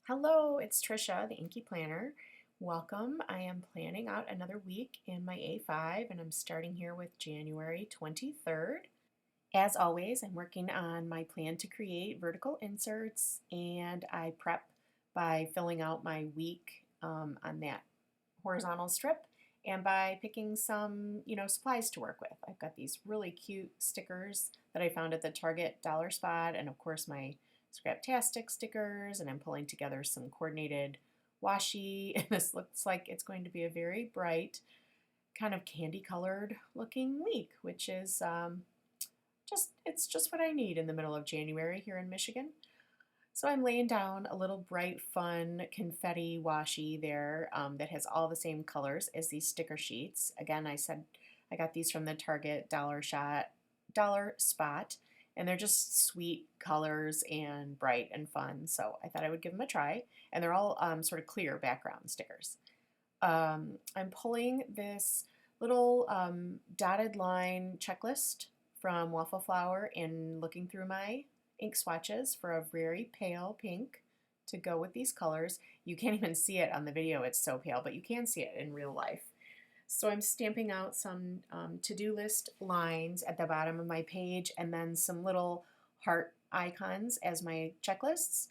Hello, it's Trisha, the Inky Planner. Welcome. I am planning out another week in my A5 and I'm starting here with January 23rd. As always, I'm working on my plan to create vertical inserts and I prep by filling out my week on that horizontal strip and by picking some, supplies to work with. I've got these really cute stickers that I found at the Target dollar spot and of course my Scraptastic stickers, and I'm pulling together some coordinated washi and this looks like it's going to be a very bright kind of candy colored looking week, which is it's just what I need in the middle of January here in Michigan. So I'm laying down a little bright, fun confetti washi there that has all the same colors as these sticker sheets. Again, I said I got these from the Target dollar spot, and they're just sweet colors and bright and fun. So I thought I would give them a try, and they're all sort of clear background stickers. I'm pulling this little dotted line checklist from Waffle Flower and looking through my ink swatches for a very pale pink to go with these colors. You can't even see it on the video, it's so pale, but you can see it in real life. So I'm stamping out some to-do list lines at the bottom of my page and then some little heart icons as my checklists.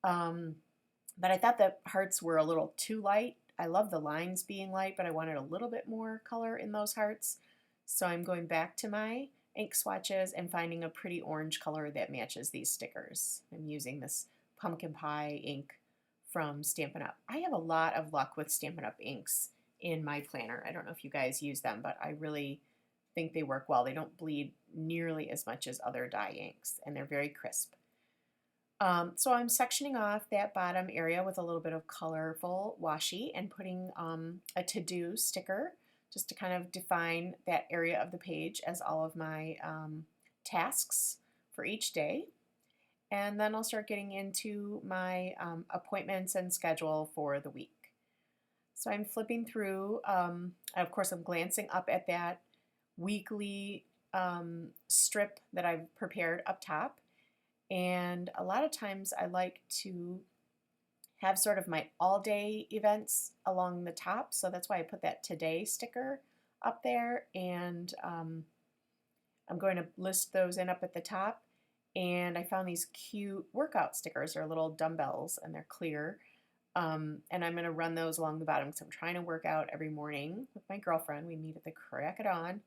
But I thought the hearts were a little too light. I love the lines being light, but I wanted a little bit more color in those hearts. So I'm going back to my ink swatches and finding a pretty orange color that matches these stickers. I'm using this pumpkin pie ink from Stampin' Up. I have a lot of luck with Stampin' Up inks in my planner. I don't know if you guys use them, but I really think they work well. They don't bleed nearly as much as other dye inks, and they're very crisp. So I'm sectioning off that bottom area with a little bit of colorful washi and putting a to-do sticker just to kind of define that area of the page as all of my tasks for each day. And then I'll start getting into my appointments and schedule for the week. So I'm flipping through, of course I'm glancing up at that weekly strip that I've prepared up top. And a lot of times I like to have sort of my all-day events along the top, so that's why I put that today sticker up there, and I'm going to list those in up at the top. And I found these cute workout stickers. They're little dumbbells and they're clear, and I'm going to run those along the bottom because I'm trying to work out every morning with my girlfriend. We meet at the Crack It On.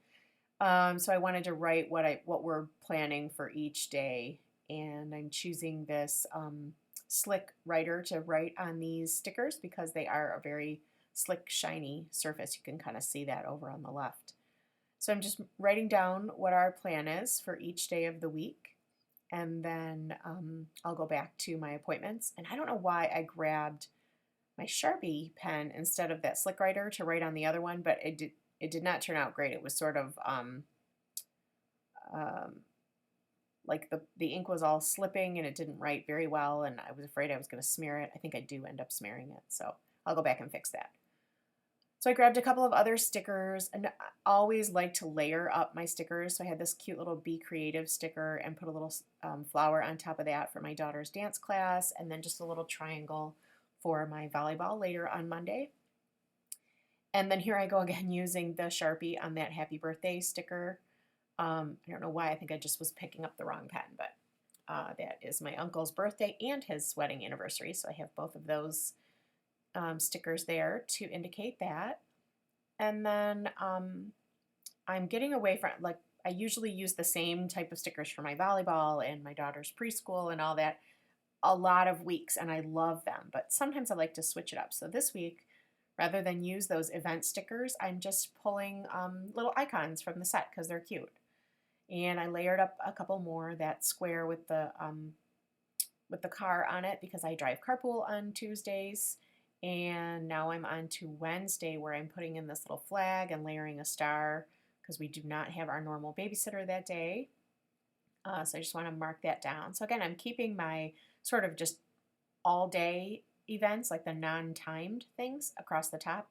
So I wanted to write what we're planning for each day, and I'm choosing this slick writer to write on these stickers because they are a very slick, shiny surface. You can kind of see that over on the left. So I'm just writing down what our plan is for each day of the week, and then I'll go back to my appointments. And I don't know why I grabbed my Sharpie pen instead of that slick writer to write on the other one, but it did not turn out great. It was sort of like the ink was all slipping and it didn't write very well, and I was afraid I was going to smear it. I think I do end up smearing it, so I'll go back and fix that. So I grabbed a couple of other stickers, and I always like to layer up my stickers. So I had this cute little Be Creative sticker and put a little flower on top of that for my daughter's dance class, and then just a little triangle for my volleyball later on Monday. And then here I go again using the Sharpie on that happy birthday sticker. I don't know why, I think I just was picking up the wrong pen, but that is my uncle's birthday and his wedding anniversary, so I have both of those stickers there to indicate that. And then I'm getting away from, like, I usually use the same type of stickers for my volleyball and my daughter's preschool and all that a lot of weeks, and I love them, but sometimes I like to switch it up. So this week, rather than use those event stickers, I'm just pulling little icons from the set because they're cute. And I layered up a couple more, that square with the car on it because I drive carpool on Tuesdays. And now I'm on to Wednesday where I'm putting in this little flag and layering a star because we do not have our normal babysitter that day. So I just want to mark that down. So again, I'm keeping my sort of just all day events, like the non-timed things, across the top,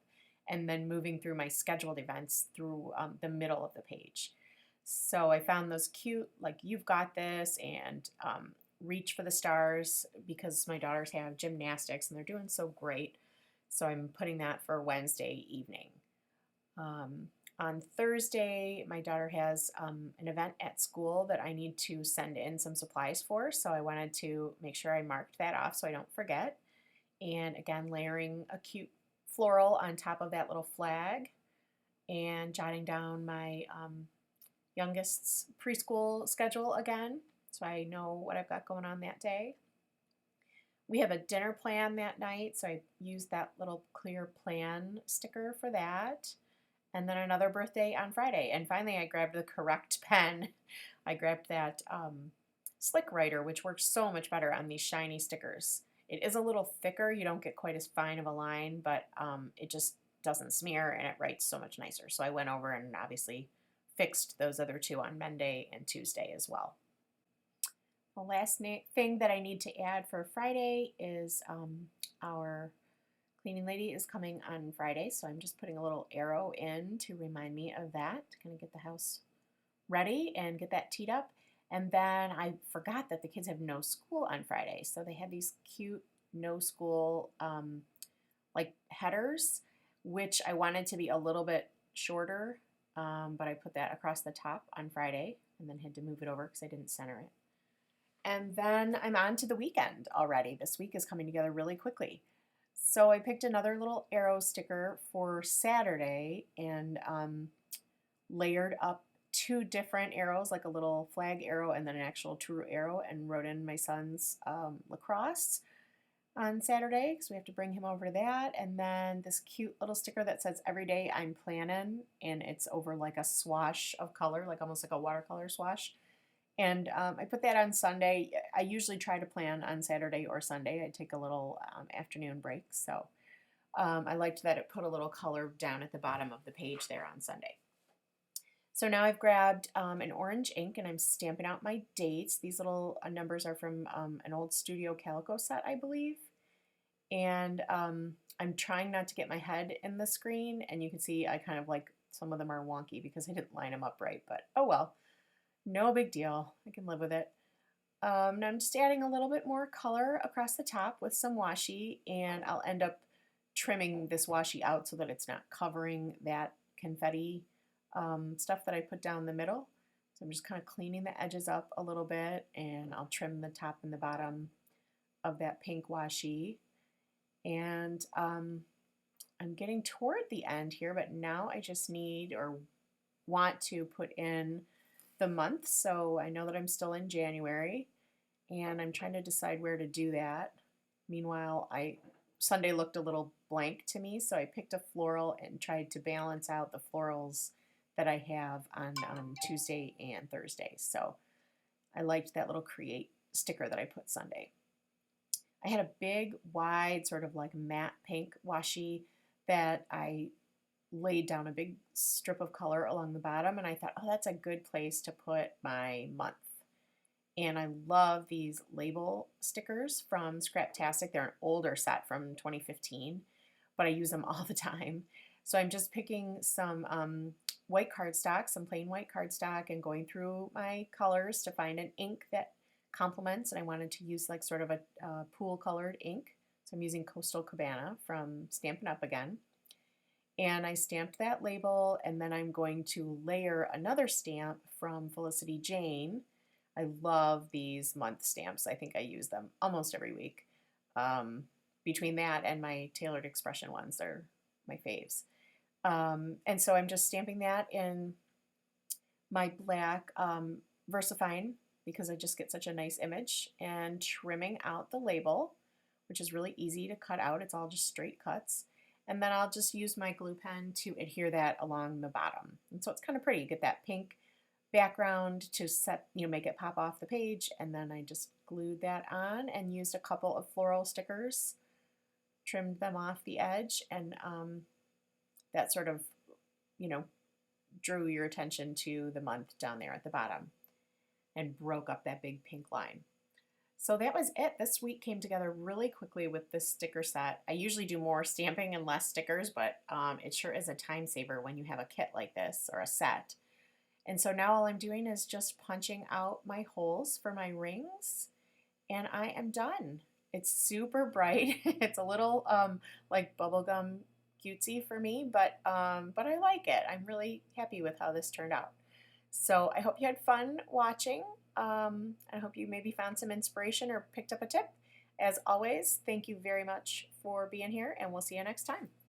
and then moving through my scheduled events through the middle of the page. So I found those cute, like You've Got This and reach for the stars because my daughters have gymnastics and they're doing so great. So I'm putting that for Wednesday evening. Um, on Thursday, my daughter has an event at school that I need to send in some supplies for. So I wanted to make sure I marked that off so I don't forget. And again, layering a cute floral on top of that little flag and jotting down my youngest's preschool schedule again so I know what I've got going on that day. We have a dinner plan that night, so I used that little clear plan sticker for that. And then another birthday on Friday. And finally, I grabbed the correct pen. I grabbed that Slick Writer, which works so much better on these shiny stickers. It is a little thicker. You don't get quite as fine of a line, but it just doesn't smear and it writes so much nicer. So I went over and obviously fixed those other two on Monday and Tuesday as well. The last thing that I need to add for Friday is our cleaning lady is coming on Friday, so I'm just putting a little arrow in to remind me of that, to kind of get the house ready and get that teed up. And then I forgot that the kids have no school on Friday, so they had these cute no school like headers, which I wanted to be a little bit shorter, but I put that across the top on Friday and then had to move it over because I didn't center it. And then I'm on to the weekend already. This week is coming together really quickly. So I picked another little arrow sticker for Saturday and layered up two different arrows, like a little flag arrow and then an actual true arrow, and wrote in my son's lacrosse on Saturday because we have to bring him over to that. And then this cute little sticker that says "Every day I'm planning," and it's over like a swash of color, like almost like a watercolor swash. And I put that on Sunday. I usually try to plan on Saturday or Sunday. I take a little afternoon break. So I liked that it put a little color down at the bottom of the page there on Sunday. So now I've grabbed an orange ink and I'm stamping out my dates. These little numbers are from an old Studio Calico set, I believe. And I'm trying not to get my head in the screen. And you can see I kind of like, some of them are wonky because I didn't line them up right. But oh well. No big deal. I can live with it. Now I'm just adding a little bit more color across the top with some washi, and I'll end up trimming this washi out so that it's not covering that confetti stuff that I put down the middle. So I'm just kind of cleaning the edges up a little bit, and I'll trim the top and the bottom of that pink washi. And I'm getting toward the end here, but now I just need or want to put in the month, so I know that I'm still in January, and I'm trying to decide where to do that. Meanwhile, Sunday looked a little blank to me, so I picked a floral and tried to balance out the florals that I have on Tuesday and Thursday. So I liked that little create sticker that I put Sunday. I had a big, wide, sort of like matte pink washi that I laid down a big strip of color along the bottom, and I thought, oh, that's a good place to put my month. And I love these label stickers from Scraptastic. They're an older set from 2015, but I use them all the time. So I'm just picking some white cardstock, some plain white cardstock, and going through my colors to find an ink that complements, and I wanted to use like sort of a pool colored ink. So I'm using Coastal Cabana from Stampin' Up! Again. And I stamped that label, and then I'm going to layer another stamp from Felicity Jane. I love these month stamps. I think I use them almost every week. Between that and my Tailored Expression ones, they're my faves. And so I'm just stamping that in my black VersaFine because I just get such a nice image, and trimming out the label, which is really easy to cut out. It's all just straight cuts. And then I'll just use my glue pen to adhere that along the bottom. And so it's kind of pretty. You get that pink background to make it pop off the page. And then I just glued that on and used a couple of floral stickers, trimmed them off the edge, and that sort of, drew your attention to the month down there at the bottom and broke up that big pink line. So that was it. This week came together really quickly with this sticker set. I usually do more stamping and less stickers, but it sure is a time saver when you have a kit like this or a set. And so now all I'm doing is just punching out my holes for my rings. and I am done. It's super bright. It's a little like bubblegum cutesy for me, but I like it. I'm really happy with how this turned out. So I hope you had fun watching. I hope you maybe found some inspiration or picked up a tip. As always, thank you very much for being here, and we'll see you next time.